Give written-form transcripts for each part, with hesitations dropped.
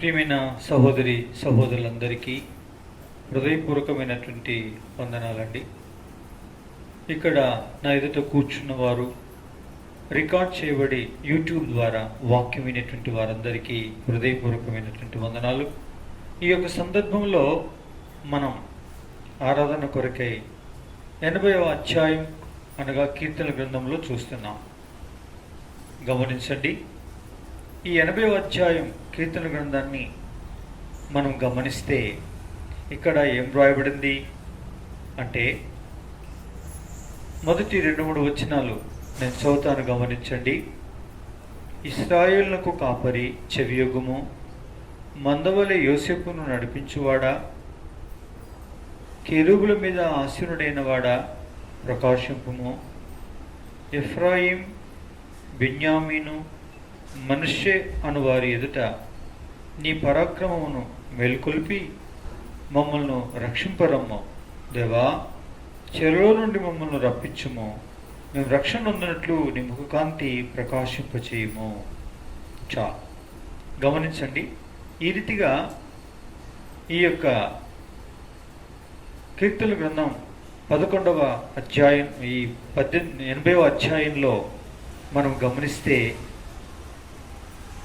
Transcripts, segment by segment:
ప్రియమైన సహోదరి సహోదరులందరికీ హృదయపూర్వకమైనటువంటి వందనాలండి. ఇక్కడ నా ఎదుట కూర్చున్న వారు, రికార్డ్ చేయబడి యూట్యూబ్ ద్వారా వాక్యం వినేటువంటి వారందరికీ హృదయపూర్వకమైనటువంటి వందనాలు. ఈ యొక్క సందర్భంలో మనం ఆరాధన కొరకై 80వ అధ్యాయం అనగా కీర్తన గ్రంథంలో చూస్తున్నాం. గమనించండి, ఈ 80వ అధ్యాయం కీర్తన గ్రంథాన్ని మనం గమనిస్తే ఇక్కడ ఏం రాయబడింది అంటే, మొదటి 2-3 వచనాలు నేను చదువుతాను, గమనించండి. ఇశ్రాయేలునకు కాపరి చెవియొగ్గుము, మందవలె యోసేపును నడిపించువాడా, కెరూబుల మీద ఆసీనుడైన వాడా ప్రకాశింపుము. ఎఫ్రాయిం, బెన్యామీను, మనష్షే అను వారి ఎదుట నీ పరాక్రమమును మేల్కొల్పి మమ్మల్ని రక్షింపరమ్ము. దేవా, చెరలో నుండి మమ్మల్ని రప్పించుము. మేము రక్షణ పొందినట్లు నీ ముఖకాంతి ప్రకాశింపచేయము. గమనించండి, ఈ రీతిగా ఈ యొక్క కీర్తన గ్రంథం 11వ అధ్యాయం, ఈ 80వ అధ్యాయంలో మనం గమనిస్తే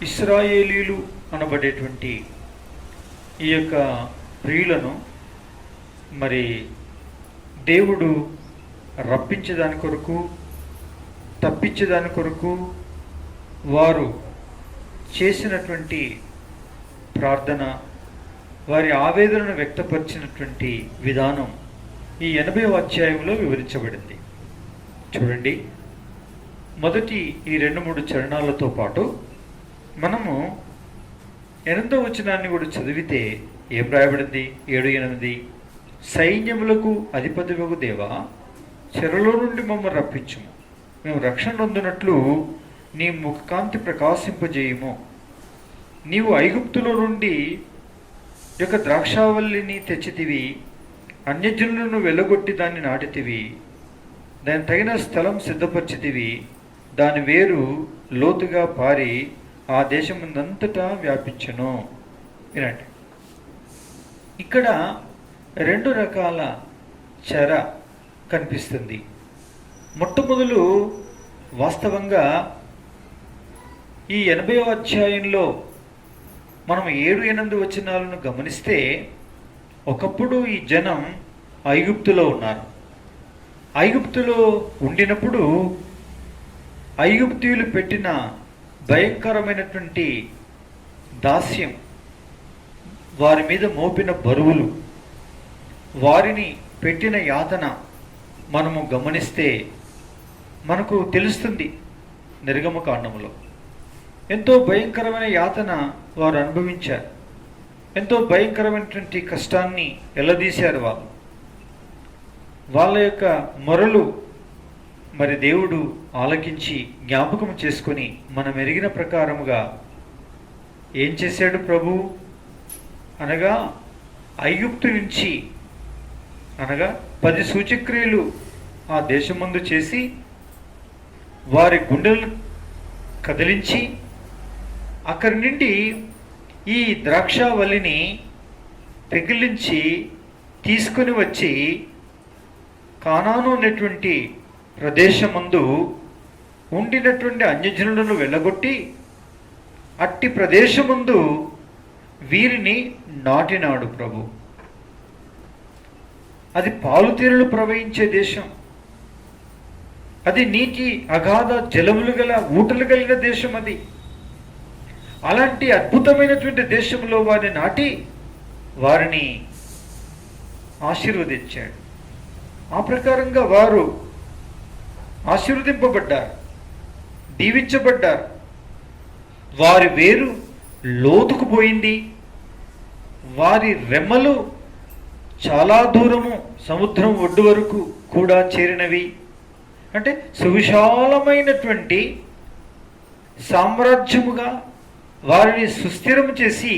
ఇశ్రాయేలీలు అనబడేటువంటి ఈ యొక్క ప్రియులను మరి దేవుడు రప్పించేదాని కొరకు, తప్పించేదాని కొరకు వారు చేసినటువంటి ప్రార్థన, వారి ఆవేదనను వ్యక్తపరిచినటువంటి విధానం ఈ 80వ అధ్యాయంలో వివరించబడింది. చూడండి, మొదటి ఈ 2-3 చరణాలతో పాటు మనము 8వ వచనాన్ని కూడా చదివితే ఏం రాయబడింది? 7-8 సైన్యములకు అధిపతివగు దేవా, చెరలో నుండి మమ్మల్ని రప్పించుము. మేము రక్షణ పొందినట్లు నీ ముఖకాంతి ప్రకాశింపజేయము. నీవు ఐగుప్తులో నుండి యొక్క ద్రాక్షావల్లిని తెచ్చితివి, అన్యజనులను వెళ్ళగొట్టి దాన్ని నాటితివి, దాని తగిన స్థలం సిద్ధపరిచితివి, దాని వేరు లోతుగా పారి ఆ దేశమందంతటా వ్యాపించను. వినండి, ఇక్కడ 2 రకాల చెర కనిపిస్తుంది. మొట్టమొదలు వాస్తవంగా ఈ 80వ అధ్యాయంలో మనం 7-8 వచనాలను గమనిస్తే, ఒకప్పుడు ఈ జనం ఐగుప్తులో ఉన్నారు. ఐగుప్తులో ఉండినప్పుడు ఐగుప్తీయులు పెట్టిన భయంకరమైనటువంటి దాస్యం, వారి మీద మోపిన బరువులు, వారిని పెట్టిన యాతన మనము గమనిస్తే మనకు తెలుస్తుంది. నిర్గమకాండములో ఎంతో భయంకరమైన యాతన వారు అనుభవించారు. ఎంతో భయంకరమైనటువంటి కష్టాన్ని ఎల్లదీశారు వాళ్ళు. వాళ్ళ యొక్క మొరలు మరి దేవుడు ఆలకించి జ్ఞాపకం చేసుకొని మనం ఎరిగిన ప్రకారముగా ఏం చేశాడు ప్రభు అనగా, ఐగుప్తు నుంచి అనగా 10 సూచక్రియలు ఆ దేశమందు చేసి వారి గుండెలను కదిలించి అక్కడి నుండి ఈ ద్రాక్షావల్లిని పెగిలించి తీసుకొని వచ్చి కానాను అనేటువంటి ప్రదేశమందు ఉండినటువంటి అన్యజనులను వెళ్ళగొట్టి అట్టి ప్రదేశమందు వీరిని నాటినాడు ప్రభు. అది పాలుతీరులు ప్రవహించే దేశం, అది నీటి అగాధ జలములు గల ఊటలు కలిగిన దేశం. అది అలాంటి అద్భుతమైనటువంటి దేశంలో వారిని నాటి వారిని ఆశీర్వదించాడు. ఆ ప్రకారంగా వారు ఆశీర్వదింపబడ్డారు, దీవించబడ్డారు. వారి వేరు లోతుకు పోయింది, వారి రెమ్మలు చాలా దూరము సముద్రం ఒడ్డు వరకు కూడా చేరినవి. అంటే సువిశాలమైనటువంటి సామ్రాజ్యముగా వారిని సుస్థిరము చేసి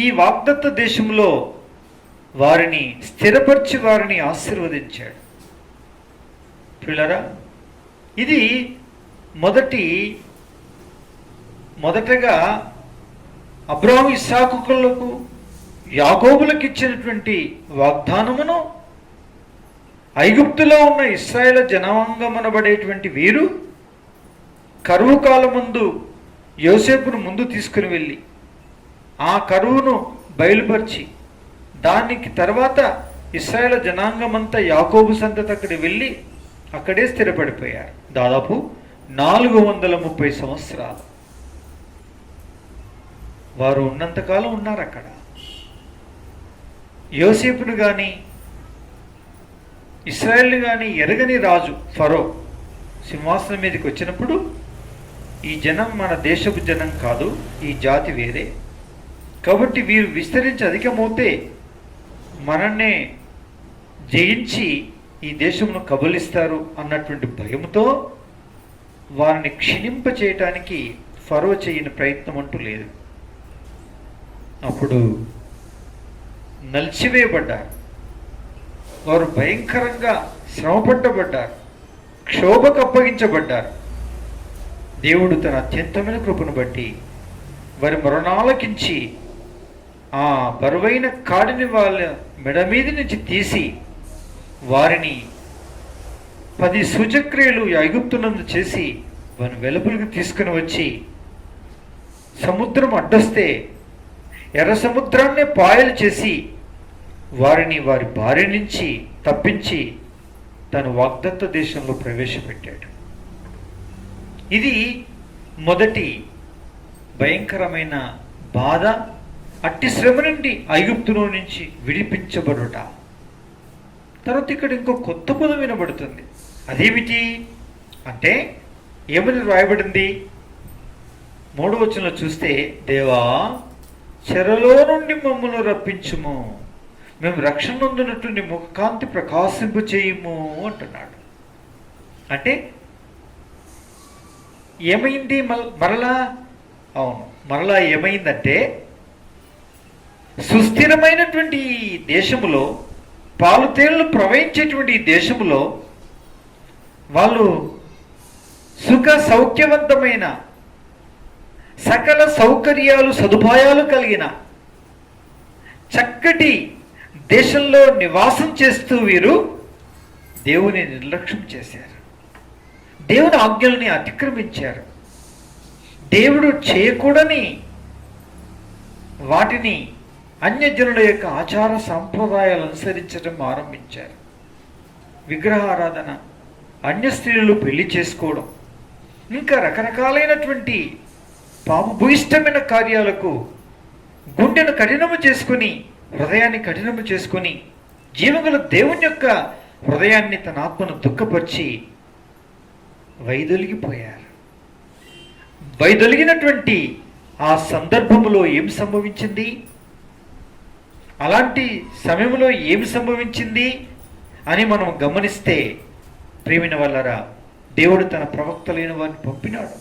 ఈ వాగ్దత్త దేశంలో వారిని స్థిరపరిచి వారిని ఆశీర్వదించాడు. పిల్లరా, ఇది మొదటగా అబ్రాహాము ఇస్సాకులకు యాకోబులకు ఇచ్చినటువంటి వాగ్దానమును ఐగుప్తులో ఉన్న ఇశ్రాయేలు జనాంగమనబడేటువంటి వీరు కరువు కాలమందు యోసేపును ముందు తీసుకుని వెళ్ళి ఆ కరువును బయలుపరిచి దానికి తర్వాత ఇశ్రాయేలు జనాంగమంతా యాకోబు సంతతి అక్కడికి వెళ్ళి అక్కడే స్థిరపడిపోయారు. దాదాపు 430 సంవత్సరాలు వారు ఉన్నంతకాలం ఉన్నారు అక్కడ. యోసేపును కానీ ఇశ్రాయేల్ని కానీ ఎరగని రాజు ఫరో సింహాసనం మీదకి వచ్చినప్పుడు ఈ జనం మన దేశపు జనం కాదు, ఈ జాతి వేరే, కాబట్టి వీరు విస్తరించి అధికమవుతే మనన్నే జయించి ఈ దేశమును కబలిస్తారు అన్నటువంటి భయంతో వారిని క్షీణింప చేయటానికి ఫరో చేయని ప్రయత్నం అంటూ లేదు. అప్పుడు నలిచివేయబడ్డారు, వారు భయంకరంగా శ్రమపట్టబడ్డారు, క్షోభకు అప్పగించబడ్డారు. దేవుడు తన అత్యంతమైన కృపను బట్టి వారి మరణాలకించి ఆ బరువైన కాడిని వాళ్ళ మెడ మీద నుంచి తీసి వారిని 10 సూచక్రియలు ఐగుప్తునందు చేసి వారిని వెలుపలికి తీసుకుని వచ్చి సముద్రం అడ్డొస్తే ఎర్ర సముద్రాన్నే పాయలు చేసి వారిని వారి భార్య నుంచి తప్పించి తను వాగ్దత్త దేశంలో ప్రవేశపెట్టాడు. ఇది మొదటి భయంకరమైన బాధ, అట్టి శ్రమ నుండి ఐగుప్తులో నుంచి విడిపించబడుట. తర్వాత ఇక్కడ ఇంకో కొత్త పదం వినబడుతుంది. అదేమిటి అంటే ఏమని రాయబడింది? 3వ వచనంలో చూస్తే, దేవా చెరలో నుండి మమ్మల్ని రప్పించుము, మేము రక్షణ పొందినట్టు నీ ముఖకాంతి ప్రకాశింపు చేయుము అంటున్నాడు. అంటే ఏమైంది మరలా? అవును, మరలా ఏమైందంటే సుస్థిరమైనటువంటి ఈ దేశములో, పాలు తేళ్లు ప్రవహించేటువంటి ఈ దేశములో వాళ్ళు సుఖ సౌఖ్యవంతమైన సకల సౌకర్యాలు సదుపాయాలు కలిగిన చక్కటి దేశంలో నివాసం చేస్తూ వీరు దేవుని నిర్లక్ష్యం చేశారు, దేవుని ఆజ్ఞల్ని అతిక్రమించారు, దేవుడు చేయకూడని వాటిని అన్యజనుల యొక్క ఆచార సాంప్రదాయాలు అనుసరించడం ఆరంభించారు. విగ్రహారాధన, అన్య స్త్రీలు పెళ్లి చేసుకోవడం, ఇంకా రకరకాలైనటువంటి పాపభూయిష్టమైన కార్యాలకు గుండెను కఠినము చేసుకుని, హృదయాన్ని కఠినము చేసుకుని, జీవగల దేవుని యొక్క హృదయాన్ని తన ఆత్మను దుఃఖపరిచి వైదొలిగిపోయారు. వైదొలిగినటువంటి ఆ సందర్భంలో ఏం సంభవించింది? అలాంటి సమయంలో ఏమి సంభవించింది అని మనం గమనిస్తే, ప్రియమైన వాళ్ళరా, దేవుడు తన ప్రవక్తలైన వారిని పంపినాడు.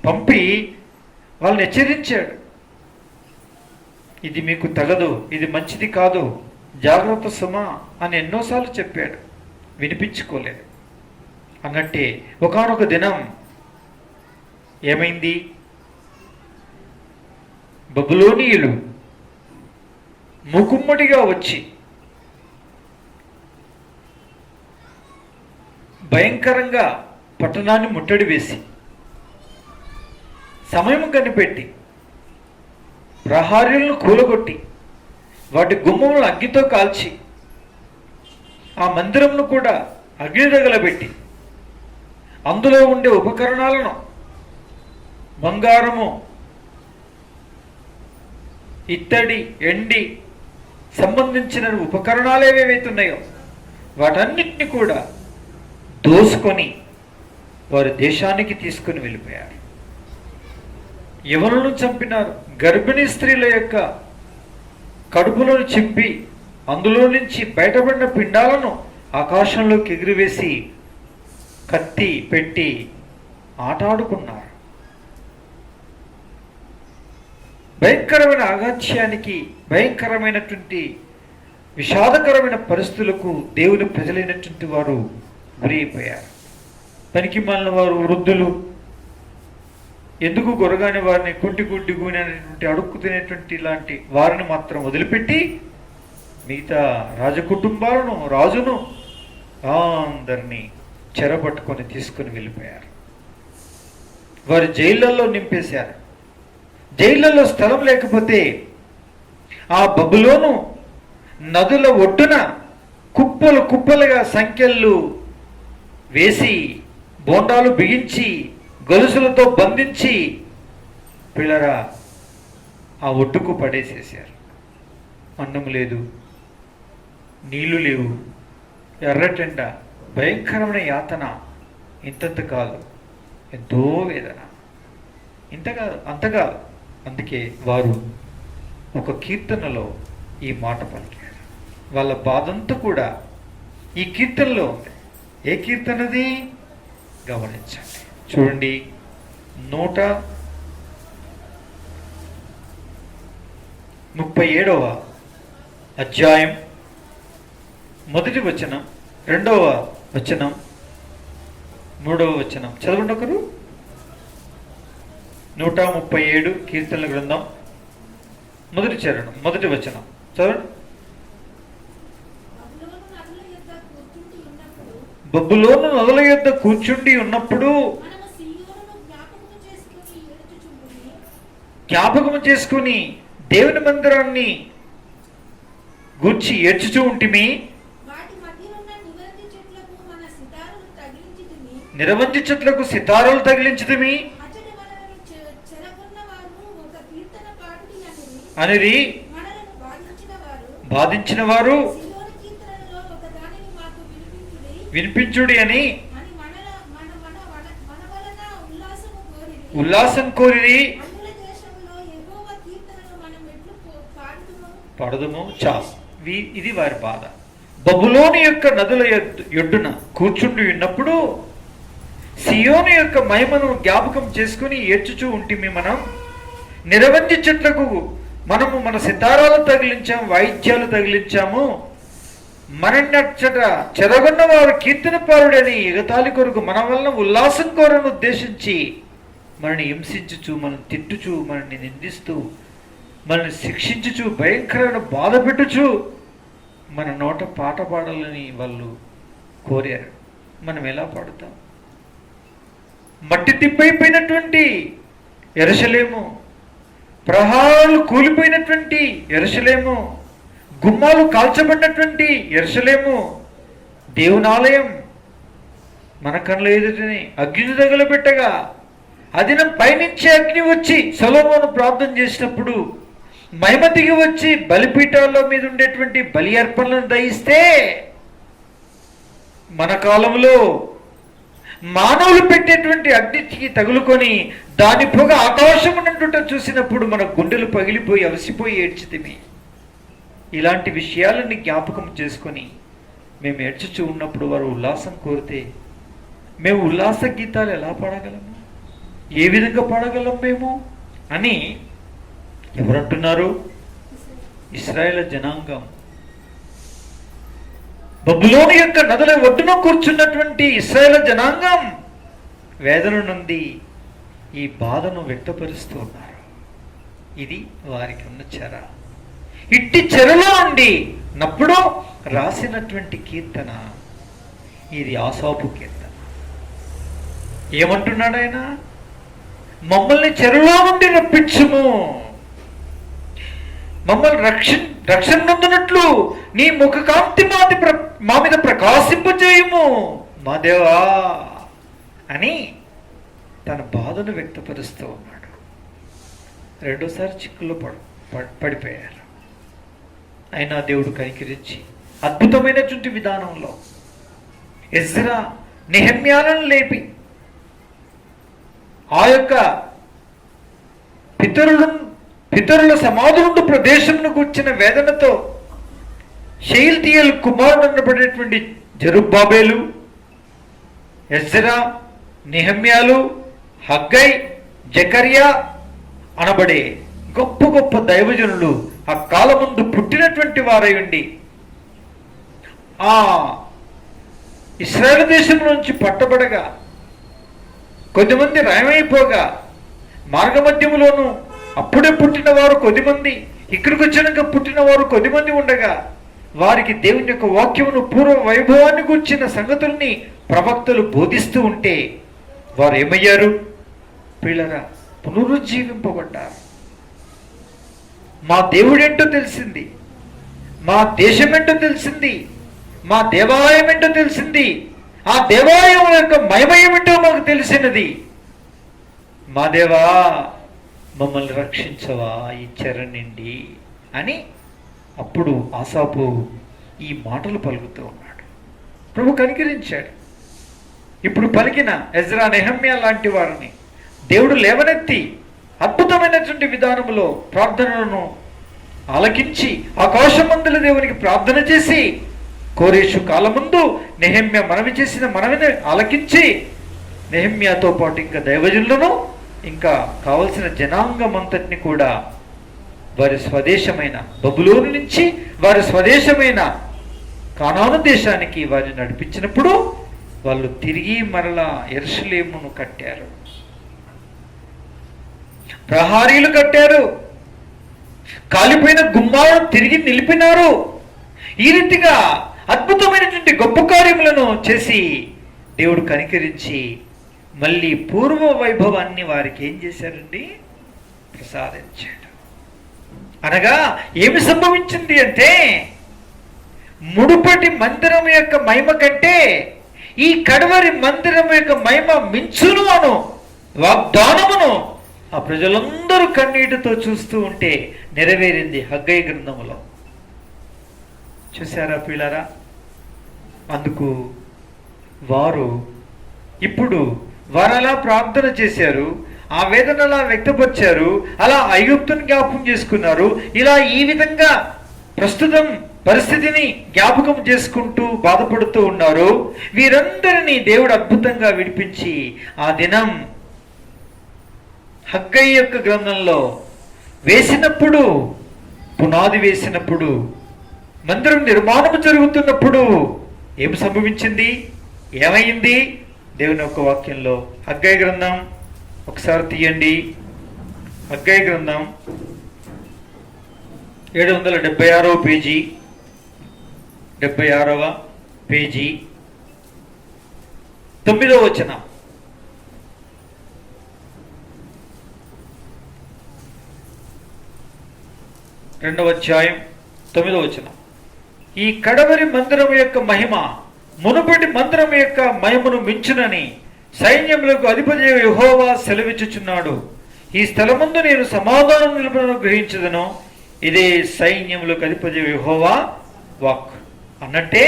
పంపి వాళ్ళని హెచ్చరించాడు. ఇది మీకు తగదు, ఇది మంచిది కాదు, జాగ్రత్త సుమా అని ఎన్నోసార్లు చెప్పాడు. వినిపించుకోలేదు. అన్నట్టే ఒకానొక దినం ఏమైంది? బబులోనీయులు మూకుమ్మడిగా వచ్చి భయంకరంగా పట్టణాన్ని ముట్టడి వేసి, సమయం కనిపెట్టి, ప్రహారీలను కూలగొట్టి, వాటి గుమ్మములను అగ్గితో కాల్చి, ఆ మందిరంను కూడా అగ్ని తగలబెట్టి, అందులో ఉండే ఉపకరణాలను, బంగారము, ఇత్తడి, ఎండి సంబంధించిన ఉపకరణాలు ఏవేవైతున్నాయో వాటన్నిటిని కూడా దోసుకొని వారి దేశానికి తీసుకుని వెళ్ళిపోయారు. ఎవరును చంపినారు. గర్భిణీ స్త్రీల యొక్క కడుపులను చింపి అందులో నుంచి బయటపడిన పిండాలను ఆకాశంలోకి ఎగిరివేసి కత్తి పెట్టి ఆటాడుకున్నారు. భయంకరమైన అగాధ్యానికి, భయంకరమైనటువంటి విషాదకరమైన పరిస్థితులకు దేవుని ప్రజలైనటువంటి వారు గురైపోయారు. పనికి మాలిన వారు, వృద్ధులు, ఎందుకు గొరగాని వారిని, కుంటి గుడ్డి గూని అనేటువంటి అడుక్కు తినేటువంటి ఇలాంటి వారిని మాత్రం వదిలిపెట్టి మిగతా రాజకుటుంబాలను, రాజును అందరినీ చెరపట్టుకొని తీసుకొని వెళ్ళిపోయారు. వారు జైళ్ళల్లో నింపేశారు. జైళ్ళల్లో స్థలం లేకపోతే ఆ బబులోను నదుల ఒడ్డున కుప్పలు కుప్పలుగా సంఖ్యలు వేసి, బోండాలు బిగించి, గొలుసులతో బంధించి పిల్లరా ఆ ఒడ్డుకు పడేసేశారు. అన్నం లేదు, నీళ్లు లేవు, ఎర్రటెండ, భయంకరమైన యాతన. ఇంతంత కాదు, ఎంతో వేదన. ఇంత కాదు, అంత కాదు. అందుకే వారు ఒక కీర్తనలో ఈ మాట పలికారు. వాళ్ళ బాధంతా కూడా ఈ కీర్తనలో ఉంది. ఏ కీర్తనది గమనించండి. చూడండి, 137వ అధ్యాయం 1వ వచనం, 2వ వచనం, 3వ వచనం చదవండి ఒకరు. 137 కీర్తనల గ్రంథం 1వ చరణం 1వ వచనం చదవండి. బబులోను నదుల యొద్ద కూర్చుండి ఉన్నప్పుడు జ్ఞాపకము చేసుకుని దేవుని మందిరాన్ని గూర్చి ఏడ్చుచూ ఉంటిమి. నిరవంజి చెట్లకు సితారులు తగిలించుదుమి అనిరి బాధించిన వారు వినిపించుడి అని ఉల్లాసం కోరిరి. పడదుము చాలు. ఇది వారి బాధ. బబులోని యొక్క నదుల యొడ్డున కూర్చుండి ఉన్నప్పుడు సియోను యొక్క మహిమను జ్ఞాపకం చేసుకుని ఏడ్చుచూ ఉంటిమి. మనం నిరవంజి చెట్లకు మనము మన సితారాలు తగిలించాము, వాయిద్యాలు తగిలించాము. మనన్నచ్చట చెరగొన్న వారు కీర్తన పారుడని ఎగతాళి కొరకు మన వలన ఉల్లాసం కోరను ఉద్దేశించి మనని హింసించుచు, మనం తిట్టుచు, మనల్ని నిందిస్తూ, మనల్ని శిక్షించుచు, భయంకరమైన బాధ పెట్టుచు మన నోట పాట పాడాలని వాళ్ళు కోరారు. మనం ఎలా పాడుతాం? మట్టి తిప్పైపోయినటువంటి యెరూషలేము, ప్రహారాలు కూలిపోయినటువంటి యెరూషలేము, గుమ్మాలు కాల్చబడినటువంటి యెరూషలేము, దేవుని ఆలయం మన కళ్ళ ఎదుటనే అగ్ని తగలబెట్టగా అదినం పైనుంచి అగ్ని వచ్చి సొలొమోను ప్రార్థన చేసినప్పుడు మహిమ దిగి వచ్చి బలిపీఠాల మీద ఉండేటువంటి బలి అర్పణలను దయిస్తే, మన కాలంలో మానవులు పెట్టేటువంటి అగ్నికి తగులుకొని దాని పొగ ఆకాశం ఉన్నట్టు చూసినప్పుడు మన గుండెలు పగిలిపోయి అలసిపోయి ఏడ్చితిమి. ఇలాంటి విషయాలని జ్ఞాపకం చేసుకొని మేము ఏడ్చుచూ ఉన్నప్పుడు వారు ఉల్లాసం కోరితే మేము ఉల్లాస గీతాలు ఎలా పాడగలము? ఏ విధంగా పాడగలం మేము అని ఎవరంటున్నారు? ఇశ్రాయేలు జనాంగం. బబులోను యొక్క నదుల ఒడ్డున కూర్చున్నటువంటి ఇశ్రాయేలు జనాంగం వేదన నుండి ఈ బాధను వ్యక్తపరుస్తూ ఉన్నారు. ఇది వారికి ఉన్న చెర. ఇట్టి చెరలో నుండి నప్పుడు రాసినటువంటి కీర్తన ఇది. ఆసాపు కీర్తన. ఏమంటున్నాడు ఆయన? మమ్మల్ని చెరలో నుండి రప్పించుము, మమ్మల్ని రక్షణ నొందినట్లు నీ ముఖ కాంతి మా మీద ప్రకాశింపజేయము మా దేవా అని తన బాధను వ్యక్తపరుస్తూ ఉన్నాడు. రెండోసారి చిక్కుల్లో పడిపోయారు. అయినా దేవుడు కనికరించి అద్భుతమైనటువంటి విధానంలో ఎజ్రా, నెహెమ్యాలను లేపి ఆ యొక్క పితరుల సమాధులుండు ప్రదేశంను కూర్చిన వేదనతో షెయల్తీయేలు కుమారుడు అనబడేటువంటి జెరుబ్బాబెలు, ఎజ్రా, నెహెమ్యాలు, హగ్గై, జకర్యా అనబడే గొప్ప గొప్ప దైవజనులు ఆ కాలముందు పుట్టినటువంటి వారై ఉండి ఆ ఇశ్రాయేలు దేశం నుంచి పట్టబడగా కొద్దిమంది రాయమైపోగా మార్గమధ్యములోను అప్పుడే పుట్టిన వారు కొద్దిమంది, ఇక్కడికి వచ్చినాక పుట్టిన వారు కొద్దిమంది ఉండగా వారికి దేవుని యొక్క వాక్యమును పూర్వ వైభవాన్ని గుర్చిన సంగతుల్ని ప్రవక్తలు బోధిస్తూ ఉంటే వారు ఏమయ్యారు? పిల్లరా, పునరుజ్జీవింపబడ్డారు. మా దేవుడేంటో తెలిసింది, మా దేశం ఏంటో తెలిసింది, మా దేవాలయం ఏంటో తెలిసింది, ఆ దేవాలయం యొక్క మహిమ ఏమిటో మాకు తెలిసినది. మా దేవా, మమ్మల్ని రక్షించవా ఈ చెర నుండి అని అప్పుడు ఆసాపు ఈ మాటలు పలుకుతూ ఉన్నాడు. ప్రభు కనికరించాడు. ఇప్పుడు పలికిన ఎజ్రా, నెహమ్యా లాంటి వారిని దేవుడు లేవనెత్తి అద్భుతమైనటువంటి విధానంలో ప్రార్థనలను ఆలకించి ఆకాశమందుల దేవునికి ప్రార్థన చేసి కోరేషు కాలముందు నెహమ్యా మనవి చేసిన మనవిని ఆలకించి నెహమ్యాతో పాటు ఇంకా దైవజనులను ఇంకా కావలసిన జనాంగమంతటిని కూడా వారి స్వదేశమైన బబులోను నుంచి వారి స్వదేశమైన కానాను దేశానికి వారిని నడిపించినప్పుడు వాళ్ళు తిరిగి మరలా యెరూషలేమును కట్టారు, ప్రహారీలు కట్టారు, కాలిపోయిన గుమ్మాలను తిరిగి నిలిపినారు. ఈ రీతిగా అద్భుతమైనటువంటి గొప్ప కార్యములను చేసి దేవుడు కనికరించి మళ్ళీ పూర్వ వైభవాన్ని వారికి ఏం చేశారండి? ప్రసాదించాడు. అనగా ఏమి సంభవించింది అంటే, ముడుపటి మందిరం యొక్క మహిమ కంటే ఈ కడవరి మందిరం యొక్క మహిమ మించును అను వాగ్దానమును ఆ ప్రజలందరూ కన్నీటితో చూస్తూ ఉంటే నెరవేరింది హగ్గయి గ్రంథములో. చూసారా పిల్లరా? అందుకు వారు ఇప్పుడు అలా ప్రార్థన చేశారు, ఆ వేదన అలా వ్యక్తపరిచారు, అలా ఐగుప్తుని జ్ఞాపకం చేసుకున్నారు. ఇలా ఈ విధంగా ప్రస్తుతం పరిస్థితిని జ్ఞాపకం చేసుకుంటూ బాధపడుతూ ఉన్నారు. వీరందరినీ దేవుడు అద్భుతంగా విడిపించి ఆ దినం హగ్గయి యొక్క గ్రంథంలో వేసినప్పుడు, పునాది వేసినప్పుడు, మందిరం నిర్మాణం జరుగుతున్నప్పుడు ఏమి సంభవించింది? ఏమైంది? దేవుని యొక్క వాక్యంలో హగ్గయి గ్రంథం ఒకసారి తీయండి. హగ్గయి గ్రంథం 776వ పేజీ, 76వ పేజీ, 9వ వచనం. రెండవ అధ్యాయం 9వ వచనం. ఈ కడవరి మందిరం యొక్క మహిమ మునుపటి మందిరం యొక్క మహిమను మించునని సైన్యములకు అధిపతి యెహోవా సెలవిచ్చుచున్నాడు. ఈ స్థలమందు నేను సమాధానం నిలుపును గ్రహించదను, ఇదే సైన్యములకు అధిపతి యెహోవా వాక్. అన్నట్టే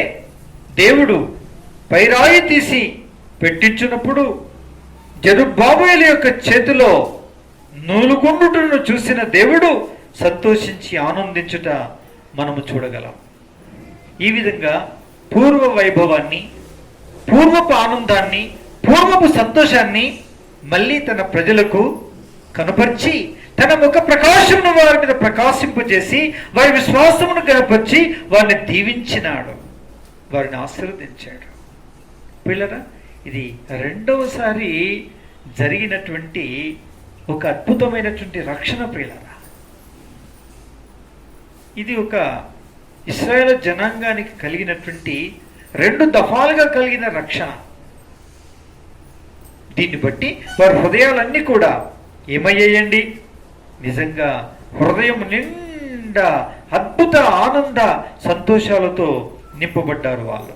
దేవుడు పైరాయి తీసి పెట్టించున్నప్పుడు జెరుబ్బాబెలు యొక్క చేతిలో నూలుకొండుటను చూసిన దేవుడు సంతోషించి ఆనందించుట మనము చూడగలం. ఈ విధంగా పూర్వ వైభవాన్ని, పూర్వపు ఆనందాన్ని, పూర్వపు సంతోషాన్ని మళ్ళీ తన ప్రజలకు కనపరిచి తన ముఖ ప్రకాశమును వారి మీద ప్రకాశింపజేసి వారి విశ్వాసమును కనపరిచి వారిని దీవించినాడు, వారిని ఆశీర్వదించాడు. పిల్లరా, ఇది రెండవసారి జరిగినటువంటి ఒక అద్భుతమైనటువంటి రక్షణ. పిల్లరా, ఇది ఒక ఇశ్రాయేలు జనాంగానికి కలిగినటువంటి 2 దఫాలుగా కలిగిన రక్షణ. దీన్ని బట్టి వారి హృదయాలన్నీ కూడా ఏమయ్యాయండి? నిజంగా హృదయం నిండా అద్భుత ఆనంద సంతోషాలతో నింపబడ్డారు వాళ్ళు.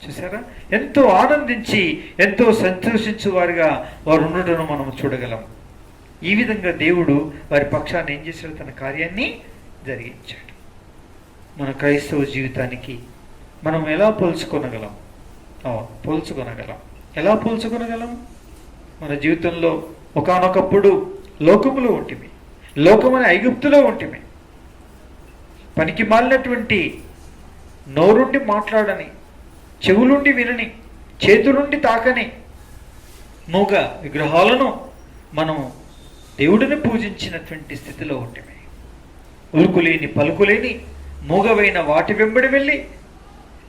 చూసారా? ఎంతో ఆనందించి ఎంతో సంతోషించు వారిగా వారు ఉండటం మనం చూడగలం. ఈ విధంగా దేవుడు వారి పక్షాన్ని ఏం చేశాడు? తన కార్యాన్ని జరిగించాడు. మన క్రైస్తవ జీవితానికి మనం ఎలా పోల్చుకొనగలం? ఎలా పోల్చుకొనగలం? మన జీవితంలో ఒకానొకప్పుడు లోకములో ఉంటిమి, లోకమనే ఐగుప్తులో ఉంటిమి. పనికి మాలినటువంటి నోరుండి మాట్లాడని, చెవులుండి వినని, చేతులుండి తాకని మూగ విగ్రహాలను మనం దేవుడిని పూజించినటువంటి స్థితిలో ఉంటిమి. ఉలుకులేని పలుకులేని మూగవైన వాటి వెంబడి వెళ్ళి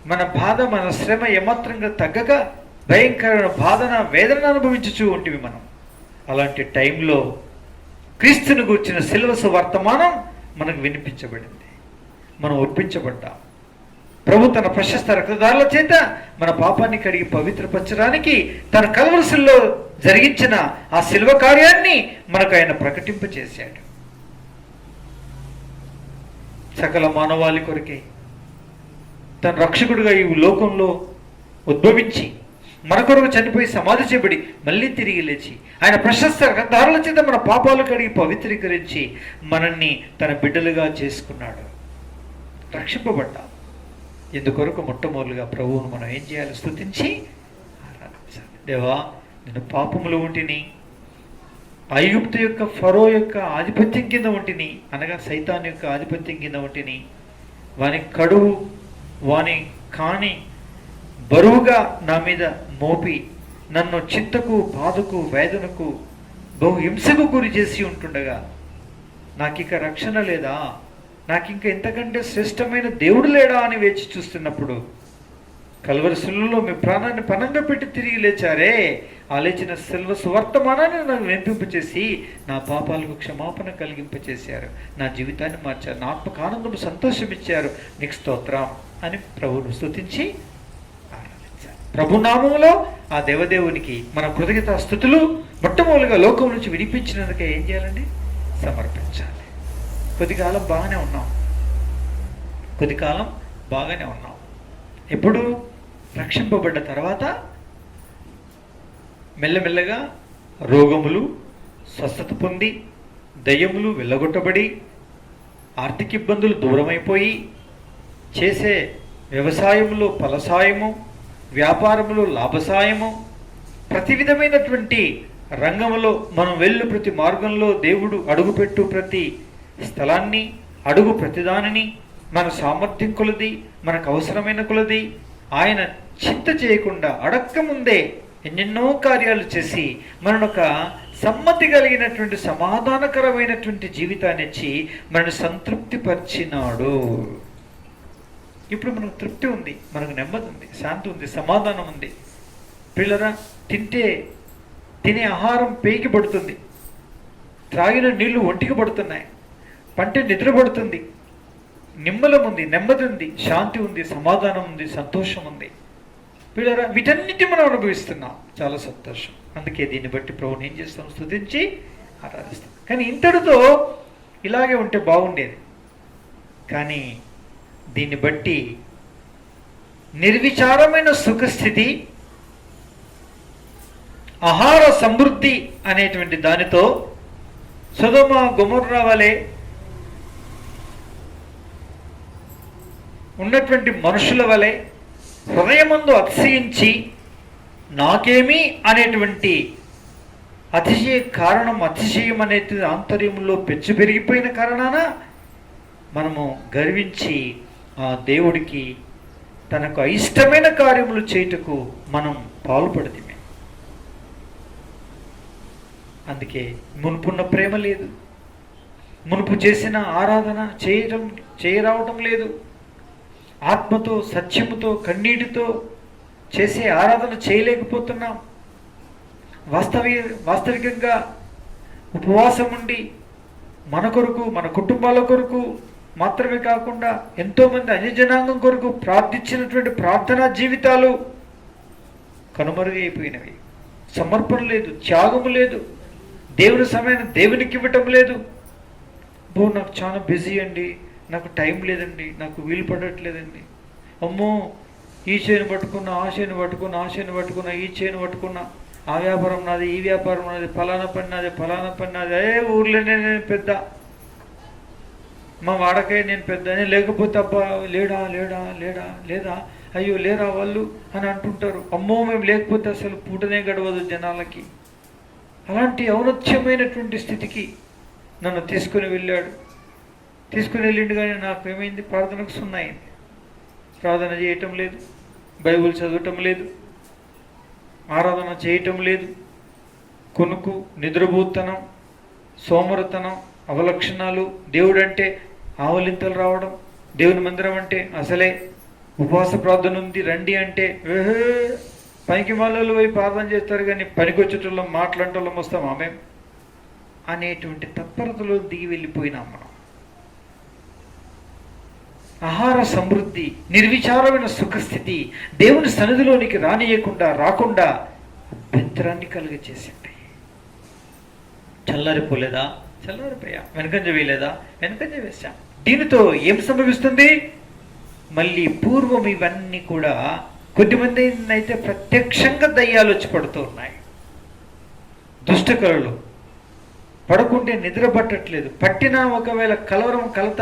మన బాధ, మన శ్రమ ఏమాత్రంగా తగ్గక భయంకరమైన బాధన, వేదన అనుభవించుచూ ఉంటివి మనం. అలాంటి టైంలో క్రీస్తుని గూర్చిన సిలువ వర్తమానం మనకు వినిపించబడింది. మనం ఒప్పించబడ్డాం. ప్రభు తన ప్రశస్త రక్తదారుల చేత మన పాపాన్ని కడిగి పవిత్రపరచడానికి తన కల్వరిశిలో జరిగించిన ఆ సిలువ కార్యాన్ని మనకు ఆయన ప్రకటింపచేశాడు. సకల మానవాళి కొరకే తన రక్షకుడిగా ఈ లోకంలో ఉద్భవించి మన కొరకు చనిపోయి సమాధి చేయబడి మళ్ళీ తిరిగి లేచి ఆయన ప్రశస్త రక్తదారుల చేత మన పాపాలు కడిగి పవిత్రీకరించి మనల్ని తన బిడ్డలుగా చేసుకున్నాడు. రక్షింపబడ్డాం. ఎందుకొరకు మొట్టమొదలుగా ప్రభువును మనం ఏం చేయాలి? స్తుతించి ఆరాధించాలి. దేవా, నేను పాపములు ఉంటిని, ఐగుప్తు యొక్క ఫరో యొక్క ఆధిపత్యం కింద ఉంటిని, అనగా సైతాన్ యొక్క ఆధిపత్యం కింద ఉంటిని. వాని కడువు వాని కాని బరువుగా నా మీద మోపి నన్ను చింతకు, బాధకు, వేదనకు, బహు హింసకు గురి చేసి ఉంటుండగా నాకిక రక్షణ లేదా, నాకింక ఇంతకంటే శ్రేష్టమైన దేవుడు లేడా అని వేచి చూస్తున్నప్పుడు కల్వరి శిలువలో మీ ప్రాణాన్ని పణంగా పెట్టి తిరిగి లేచారే, ఆ లేచిన సిలువ సువర్తమానాన్ని నాకు వినిపింపచేసి నా పాపాలకు క్షమాపణ కలిగింపచేశారు, నా జీవితాన్ని మార్చారు, నా ఆత్మకు ఆనందము సంతోషం ఇచ్చారు, నీకు స్తోత్రం అని ప్రభువును స్తుతించి ఆరాధించాలి. ప్రభునామంలో ఆ దేవదేవునికి మన కృతజ్ఞతా స్తుతులు మొట్టమొదటిగా లోకం నుంచి విడిపించినందుకే ఏం చేయాలండి? సమర్పించాలి. కొద్దికాలం బాగానే ఉన్నాం. ఎప్పుడు? రక్షింపబడ్డ తర్వాత మెల్లమెల్లగా రోగములు స్వస్థత పొంది, దయ్యములు వెళ్ళగొట్టబడి, ఆర్థిక ఇబ్బందులు దూరమైపోయి, చేసే వ్యవసాయంలో ఫలసాయము, వ్యాపారంలో లాభసాయము, ప్రతి విధమైనటువంటి రంగంలో మనం వెళ్ళు ప్రతి మార్గంలో దేవుడు అడుగుపెట్టు ప్రతి స్థలాన్ని, అడుగు ప్రతిదానిని మన సామర్థ్యం కొలది, మనకు అవసరమైన కొలది ఆయన చింత చేయకుండా అడక్క ముందే ఎన్నెన్నో కార్యాలు చేసి మనొక సమ్మతి కలిగినటువంటి సమాధానకరమైనటువంటి జీవితాన్ని ఇచ్చి మనను సంతృప్తి పరిచినాడు. ఇప్పుడు మనకు తృప్తి ఉంది, మనకు నెమ్మది ఉంది, శాంతి ఉంది, సమాధానం ఉంది. పిల్లరా, తినే ఆహారం పేకి పడుతుంది, త్రాగిన నీళ్లు ఒంటికి పడుతున్నాయి, పంట నిద్రపడుతుంది, నిమ్మలం ఉంది, నెమ్మది ఉంది, శాంతి ఉంది, సమాధానం ఉంది, సంతోషం ఉంది. పిల్లరా, వీటన్నిటి మనం అనుభవిస్తున్నాం. చాలా సంతోషం. అందుకే దీన్ని బట్టి ప్రభువుని ఏం చేస్తాం? స్తుతించి ఆరాధిస్తాం. కానీ ఇంతటితో ఇలాగే ఉంటే బాగుండేది. కానీ దీన్ని బట్టి నిర్విచారమైన సుఖస్థితి, ఆహార సమృద్ధి అనేటువంటి దానితో సొదొమ గొమొర్రా వలె ఉన్నటువంటి మనుషుల వలె హృదయమందు అతిశయించి నాకేమి అనేటువంటి అతిశయం అనేది ఆంతర్యంలో పెచ్చు పెరిగిపోయిన కారణాన మనము గర్వించి ఆ దేవుడికి తనకు అయిష్టమైన కార్యములు చేయుటకు మనం పాల్పడదిమే. అందుకే మునుపున్న ప్రేమ లేదు, మునుపు చేసిన ఆరాధన చేయరావటం లేదు. ఆత్మతో, సత్యముతో, కన్నీటితో చేసే ఆరాధన చేయలేకపోతున్నాం. వాస్తవికంగా ఉపవాసం ఉండి మన కొరకు, మన కుటుంబాల కొరకు మాత్రమే కాకుండా ఎంతోమంది అన్యజనాంగం కొరకు ప్రార్థించినటువంటి ప్రార్థనా జీవితాలు కనుమరుగైపోయినవి. సమర్పణ లేదు, త్యాగము లేదు, దేవుని సమయాన్ని దేవునికి ఇవ్వటం లేదు. నాకు చాలా బిజీ అండి, నాకు టైం లేదండి, నాకు వీలు పడట్లేదండి, అమ్మో ఈ చేను పట్టుకున్నా, ఆ చేను పట్టుకున్నా, ఆ చేను పట్టుకున్నా, ఈ చేను పట్టుకున్నా, ఆ వ్యాపారం నాది, ఈ వ్యాపారం నాది, ఫలానా పని నాది, ఫలానా పని నాది, ఊర్లోనే నేను పెద్ద, మా వాడకే నేను పెద్ద, నేను లేకపోతే అబ్బా లేడా లేడా లేడా లేదా, అయ్యో లేరా వాళ్ళు అని అంటుంటారు. అమ్మో మేము లేకపోతే అసలు పూటనే గడవదు జనాలకి. అలాంటి ఔన్నత్యమైనటువంటి స్థితికి నన్ను తీసుకుని వెళ్ళిండు. కానీ నాకు ఏమైంది? ప్రార్థనకు సున్నాయింది. ప్రార్థన చేయటం లేదు, బైబిల్ చదవటం లేదు, ఆరాధన చేయటం లేదు. కొనుకు, నిద్రపోతనం, సోమరతనం, అవలక్షణాలు. దేవుడు అంటే ఆవలింతలు రావడం, దేవుని మందిరం అంటే అసలే ఉపవాస ప్రార్థన ఉంది రండి అంటే పనికి మాలలో పోయి ప్రార్థన చేస్తారు. కానీ పనికి వచ్చేటోళ్ళం, మాట్లాడటోళ్ళం వస్తాం. ఆమె అనేటువంటి తత్పరతలో దిగి వెళ్ళిపోయినాం మనం. ఆహార సమృద్ధి, నిర్విచారమైన సుఖస్థితి దేవుని సన్నిధిలోనికి రాకుండా అభ్యంతరాన్ని కలుగచేసింది. చల్లారిపోలేదా? చల్లారిపోయా. వెనకంజ వేయలేదా? వెనకంజ వేశాం. దీనితో ఏం సంభవిస్తుంది? మళ్ళీ పూర్వం ఇవన్నీ కూడా కొద్దిమంది అయితే ప్రత్యక్షంగా దయ్యాలు వచ్చి పడుతూ ఉన్నాయి. దుష్టకళలు పడుకుంటే నిద్ర పట్టట్లేదు. పట్టినా ఒకవేళ కలత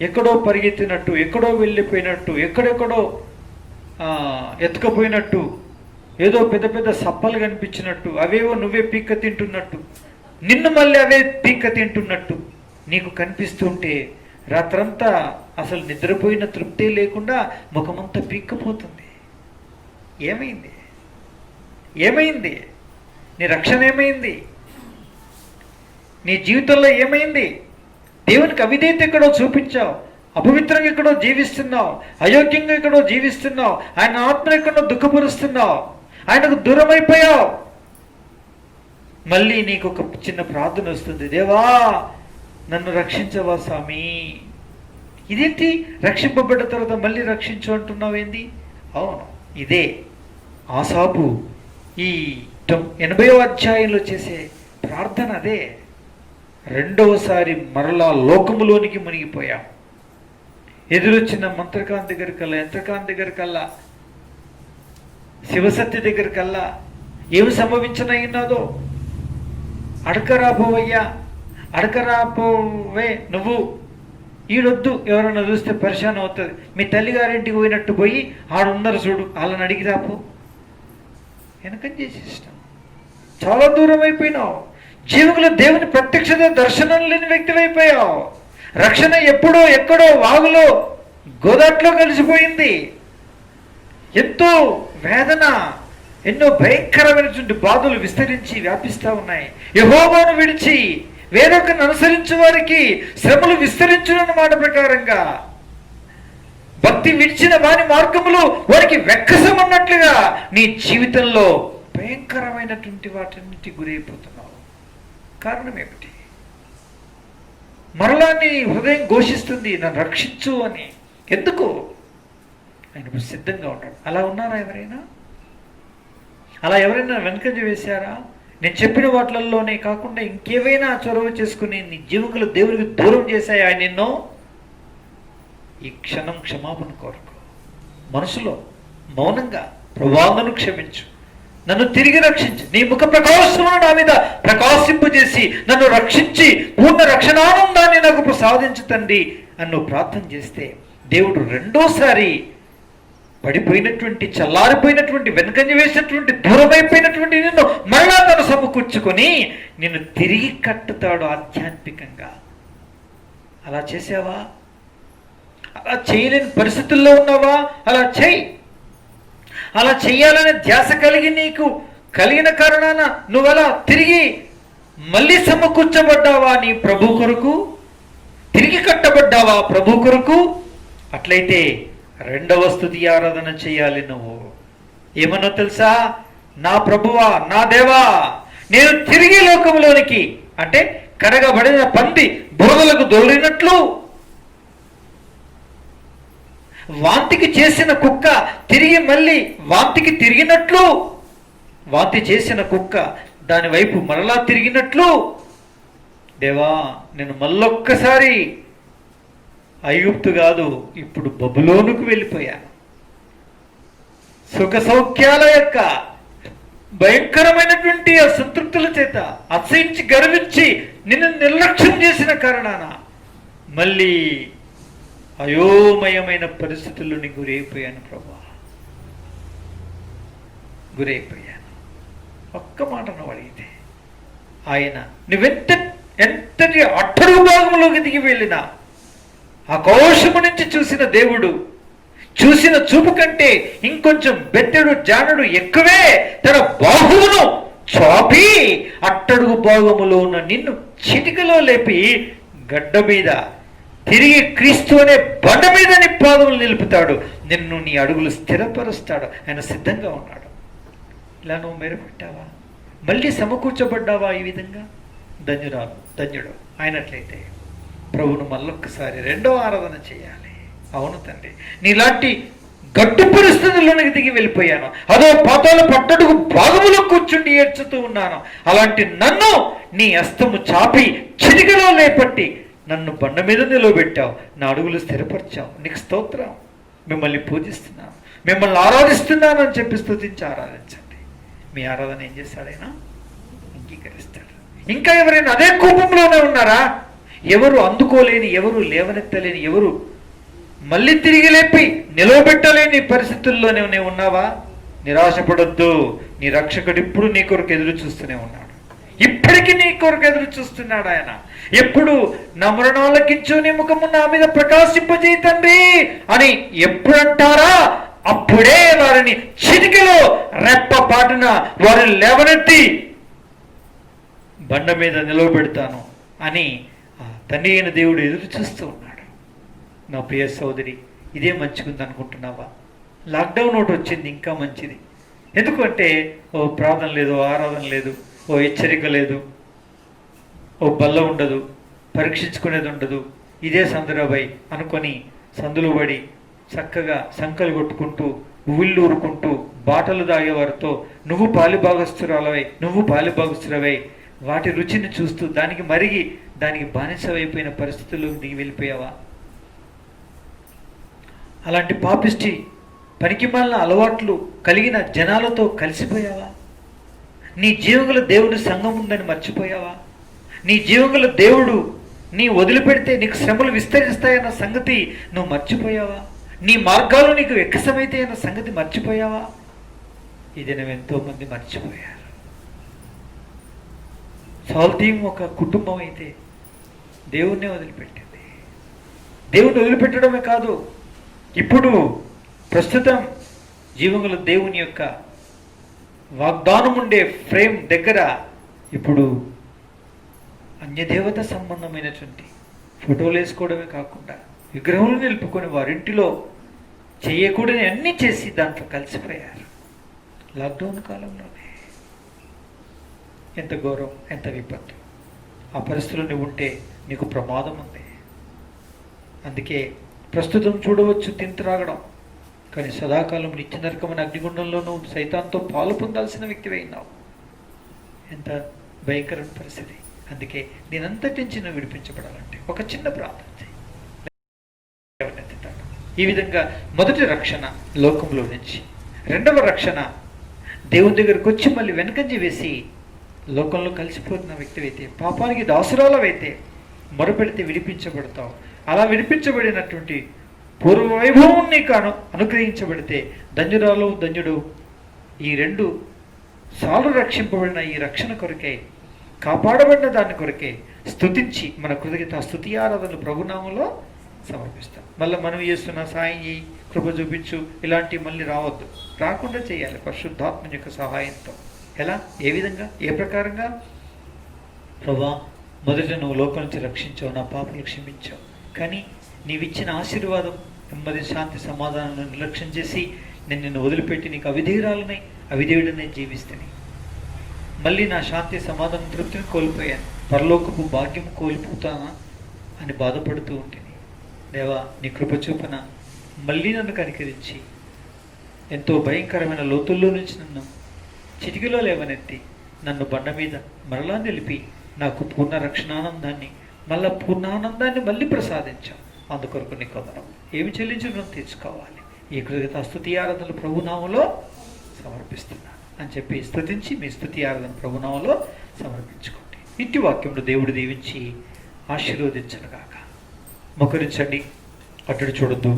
ఎక్కడో పరిగెత్తినట్టు, ఎక్కడో వెళ్ళిపోయినట్టు, ఎక్కడెక్కడో ఎత్తుకపోయినట్టు, ఏదో పెద్ద పెద్ద సప్పలు కనిపించినట్టు, అవేవో నువ్వే పీక్క తింటున్నట్టు, నిన్ను మళ్ళీ అవే పీక్క తింటున్నట్టు నీకు కనిపిస్తుంటే రాత్రంతా అసలు నిద్రపోయిన తృప్తే లేకుండా ముఖమంతా పీక్కపోతుంది. ఏమైంది? ఏమైంది? నీ రక్షణ ఏమైంది? నీ జీవితంలో ఏమైంది? దేవునికి అవిధేయత ఎక్కడో చూపించావు, అపవిత్రంగా ఎక్కడో జీవిస్తున్నావు, అయోగ్యంగా ఎక్కడో జీవిస్తున్నావు, ఆయన ఆత్మ ఎక్కడో దుఃఖపరుస్తున్నావు, ఆయనకు దూరం అయిపోయావు. మళ్ళీ నీకు ఒక చిన్న ప్రార్థన వస్తుంది, దేవా నన్ను రక్షించవా స్వామి. ఇదేంటి రక్షింపబడ్డ తర్వాత మళ్ళీ రక్షించు అంటున్నావు ఏంది? అవును, ఇదే ఆసాపు ఈ 80వ అధ్యాయంలో చేసే ప్రార్థన అదే. రెండవసారి మరలా లోకములోనికి మునిగిపోయాం. ఎదురొచ్చిన మంత్రకాంత్ దగ్గరికల్లా, యంత్రకాంత్ దగ్గరికల్లా, శివసత్య దగ్గరికల్లా ఏమి సంభవించనయ్యున్నదో, అడకరాపోవయ్యా, అడకరాపోవే నువ్వు, ఈడొద్దు, ఎవరన్నా చూస్తే పరిశాన్ అవుతుంది, మీ తల్లిగారింటికి పోయినట్టు పోయి ఆడున్నారు చూడు వాళ్ళని అడిగి రాపో. వెనకం చేసేసినాం, చాలా దూరం అయిపోయినావు. జీవులో దేవుని ప్రత్యక్షత దర్శనం లేని వ్యక్తివైపోయావు. రక్షణ ఎప్పుడో ఎక్కడో వాగులో గోదాట్లో కలిసిపోయింది. ఎంతో వేదన, ఎన్నో భయంకరమైనటువంటి బాధలు విస్తరించి వ్యాపిస్తూ ఉన్నాయి. యెహోవాను విడిచి వేరొకరిని అనుసరించే వారికి శ్రమలు విస్తరించున్న మాట ప్రకారంగా భక్తి విడిచిన వాని మార్గములు వారికి వెక్కసమన్నట్లుగా నీ జీవితంలో భయంకరమైనటువంటి వాటిని గురైపోతున్నావు. కారణం ఏమిటి? మరలా నీ హృదయం ఘోషిస్తుంది, నన్ను రక్షించు అని. ఎందుకు? ఆయన సిద్ధంగా ఉన్నాడు. అలా ఉన్నారా ఎవరైనా? అలా ఎవరైనా వెనకంజ వేశారా? నేను చెప్పిన వాటిలలోనే కాకుండా ఇంకేవైనా చొరవ చేసుకుని నీ జీవితంలో దేవునికి దూరం చేశాయి ఆయన ఎన్నో? ఈ క్షణం క్షమాపణ కోరుకో. మనసులో మౌనంగా, ప్రభువా నన్ను క్షమించు, నన్ను తిరిగి రక్షించి నీ ముఖ ప్రకాశమును నా మీద ప్రకాశింపజేసి నన్ను రక్షించి పూర్ణ రక్షణానందాన్ని నాకు ప్రసాదించు తండ్రి అని నువ్వు ప్రార్థన చేస్తే దేవుడు రెండోసారి పడిపోయినటువంటి, చల్లారిపోయినటువంటి, వెనకంజ వేసినటువంటి, దూరమైపోయినటువంటి నిన్ను మరలా తను సమకూర్చుకొని నిన్ను తిరిగి కట్టుతాడు ఆధ్యాత్మికంగా. అలా చేసావా? అలా చేయలేని పరిస్థితుల్లో ఉన్నావా? అలా చేయి. అలా చెయ్యాలనే ధ్యాస కలిగి నీకు కలిగిన కారణాన నువ్వు అలా తిరిగి మళ్ళీ సమకూర్చబడ్డావా నీ ప్రభు కొరకు? తిరిగి కట్టబడ్డావా ప్రభు కొరకు? అట్లయితే రెండవ స్తుతి ఆరాధన చేయాలి. నువ్వు ఏమన్నా తెలుసా? నా ప్రభువా, నా దేవా, నేను తిరిగి లోకంలోనికి, అంటే కడగబడిన పంది బురదలకు దొరినట్లు, వాంతికి చేసిన కుక్క తిరిగి మళ్ళీ వాంతికి తిరిగినట్లు, వాంతి చేసిన కుక్క దాని వైపు మరలా తిరిగినట్లు, దేవా నేను మళ్ళొక్కసారి ఐగుప్తు కాదు, ఇప్పుడు బబులోనుకు వెళ్ళిపోయాను. సుఖ సౌఖ్యాల యొక్క భయంకరమైనటువంటి అసంతృప్తుల చేత అసహించి గర్వించి నిన్ను నిర్లక్ష్యం చేసిన కారణాన మళ్ళీ అయోమయమైన పరిస్థితుల్లోని గురైపోయాను ప్రభా, గురైపోయాను. ఒక్క మాట నువ్వు అడిగితే ఆయన ఎంతటి అట్టడుగు భాగంలోకి దిగి వెళ్ళినా ఆకాశము నుంచి చూసిన దేవుడు చూసిన చూపు కంటే ఇంకొంచెం బెత్తెడు జానుడు ఎక్కువే తన బాహువును చాపి అట్టడుగు భాగములో ఉన్న నిన్ను చిటికలో లేపి గడ్డ మీద తిరిగి క్రీస్తు అనే బండ మీద నీ పాదములు నిలుపుతాడు. నిన్ను నీ అడుగులు స్థిరపరుస్తాడు. ఆయన సిద్ధంగా ఉన్నాడు. ఇలా నువ్వు మెరుపెట్టావా? మళ్ళీ సమకూర్చబడ్డావా? ఈ విధంగా ధన్యురాలు ధన్యుడు అయినట్లయితే ప్రభువును మళ్ళొక్కసారి రెండవ ఆరాధన చేయాలి. అవును తండ్రి, నీలాంటి గడ్డు పరిస్థితుల్లోనికి దిగి వెళ్ళిపోయాను, అదో పాతాళ పట్టడుగు భాగములో కూర్చుండి ఏడ్చుతూ ఉన్నాను. అలాంటి నన్ను నీ హస్తము చాపి చిటికలో లేపట్టి నన్ను బండ మీద నిలవబెట్టావు, నా అడుగులు స్థిరపరిచావు. నీకు స్తోత్రం. మిమ్మల్ని పూజిస్తున్నాను, మిమ్మల్ని ఆరాధిస్తున్నాను అని చెప్పి స్తుతించి ఆరాధించండి. మీ ఆరాధన ఏం చేస్తాడైనా అంగీకరిస్తాడు. ఇంకా ఎవరైనా అదే కోపంలోనే ఉన్నారా? ఎవరు అందుకోలేని, ఎవరు లేవనెత్తలేని, ఎవరు మళ్ళీ తిరిగి లేపి నిలవబెట్టలేని పరిస్థితుల్లోనే ఉన్నావా? నిరాశపడొద్దు. నీ రక్షకుడు ఇప్పుడు నీ కొరకు ఎదురు చూస్తూనే ఉన్నాడు. ఇప్పటికీ నీ కొరకు ఎదురు చూస్తున్నాడు ఆయన. ఎప్పుడు నా మరణాలకించు, నీ ముఖము నా మీద ప్రకాశింపజేయి తండ్రి అని ఎప్పుడంటారా అప్పుడే వారిని చిటికలో రెప్ప పాటున వారిని లేవనెత్తి బండ మీద నిలవబెడతాను అని తండ్రి అయిన దేవుడు ఎదురు చూస్తూ ఉన్నాడు. నా ప్రియ సోదరి, ఇదే మంచిగుంది అనుకుంటున్నావా? లాక్డౌన్ ఒకటి వచ్చింది, ఇంకా మంచిది. ఎందుకంటే ఓ ప్రార్థన లేదు, ఆరాధన లేదు, ఓ హెచ్చరిక లేదు, ఓ బల్ల ఉండదు, పరీక్షించుకునేది ఉండదు. ఇదే సందర్భై అనుకొని సందులు పడి చక్కగా సంకలు కొట్టుకుంటూ ఉవ్విళ్ళు ఊరుకుంటూ బాటలు దాగేవారితో నువ్వు పాలిభాగస్తురాలవై, నువ్వు పాలిభాగస్తురవై వాటి రుచిని చూస్తూ దానికి మరిగి దానికి బానిసవైపోయిన పరిస్థితుల్లో దిగి వెళ్ళిపోయావా? అలాంటి పాపిష్టి పనికిమాలిన అలవాట్లు కలిగిన జనాలతో కలిసిపోయావా? నీ జీవగల దేవుడి సంఘం ఉందని మర్చిపోయావా? నీ జీవగల దేవుడు నీ వదిలిపెడితే నీకు శ్రమలు విస్తరిస్తాయన్న సంగతి నువ్వు మర్చిపోయావా? నీ మార్గాలు నీకు ఎక్కసమైతే అన్న సంగతి మర్చిపోయావా? ఇది నువ్వు ఎంతోమంది మర్చిపోయారు. సాల్తీం ఒక కుటుంబం అయితే దేవుణ్ణే వదిలిపెట్టింది. దేవుణ్ణి వదిలిపెట్టడమే కాదు, ఇప్పుడు ప్రస్తుతం జీవముల దేవుని యొక్క వాగ్దానం ఉండే ఫ్రేమ్ దగ్గర ఇప్పుడు అన్యదేవత సంబంధమైనటువంటి ఫోటోలు వేసుకోవడమే కాకుండా విగ్రహాలు నిలుపుకొని వారింటిలో చేయకూడని అన్నీ చేసి దాంట్లో కలిసిపోయారు. లాక్డౌన్ కాలంలోనే ఎంత ఘోరం, ఎంత విపత్తు. ఆ పరిస్థితులు నువ్వు ఉంటే నీకు ప్రమాదం ఉంది. అందుకే ప్రస్తుతం చూడవచ్చు తింతరాగడం, కానీ సదాకాలం నిత్య నరకమైన అగ్నిగుండంలో నువ్వు సైతాన్తో పాలు పొందాల్సిన వ్యక్తి అయినావు. ఎంత భయంకరమైన పరిస్థితి. అందుకే నేనంతటి నుంచి నువ్వు విడిపించబడాలంటే ఒక చిన్న ప్రార్థన చేయి. ఈ విధంగా మొదటి రక్షణ లోకంలో నుంచి, రెండవ రక్షణ దేవుని దగ్గరకు వచ్చి మళ్ళీ వెనకంజి వేసి లోకంలో కలిసిపోతున్న వ్యక్తివైతే, పాపానికి దాసురాలవైతే మొరపెడితే విడిపించబడతావు. అలా విడిపించబడినటువంటి పూర్వ వైభవం నీకు అనుగ్రహించబడితే ధన్యురాలు ధన్యుడు. ఈ రెండు సార్లు రక్షింపబడిన ఈ రక్షణ కొరకే, కాపాడబడిన దాని కొరకే స్తుతించి మన కృతజ్ఞత స్తుతి ఆరాధనలు ప్రభునామంలో సమర్పిస్తాం. మళ్ళీ మనం చేస్తున్న సాయం చేయి, కృప చూపించు, ఇలాంటివి మళ్ళీ రావద్దు. రాకుండా చేయాలి పరిశుద్ధాత్మ యొక్క సహాయంతో. ఎలా, ఏ విధంగా, ఏ ప్రకారంగా? ప్రభా, మొదట నువ్వు లోకం నుంచి రక్షించావు, నా పాపలు క్షమించావు. కానీ నీవిచ్చిన ఆశీర్వాదం, నెమ్మది, శాంతి, సమాధానాలను నిర్లక్ష్యం చేసి నేను నిన్ను వదిలిపెట్టి నీకు అవిధేయురాలనై అవిధేయుడనే జీవిస్తాను. మళ్ళీ నా శాంతి, సమాధానం, తృప్తిని కోల్పోయాను, పరలోకపు భాగ్యం కోల్పోతానా అని బాధపడుతూ ఉంటుంది. దేవా, నీ కృప చూపన మళ్ళీ నన్ను కనికరించి ఎంతో భయంకరమైన లోతుల్లో నుంచి నన్ను చిటికలో లేవనెత్తి నన్ను బండ మీద మరలా నిలిపి నాకు పూర్ణ రక్షణానందాన్ని, మళ్ళా పూర్ణానందాన్ని మళ్ళీ ప్రసాదించాం. అందుకొరకు నీ కొందరం ఏమి చెల్లించి రుణం తీర్చుకోవాలి. ఈ కృతజ్ఞత స్తుతి ఆరాధనలు ప్రభునామంలో సమర్పిస్తున్నాను అని చెప్పి స్తుతించి మీ స్తుతి ఆరాధన ప్రభునామంలో సమర్పించుకోండి. ఇంటి వాక్యంలో దేవుడు దీవించి ఆశీర్వదించనుగాక. మొకరించండి, అడ్డు చూడొద్దు.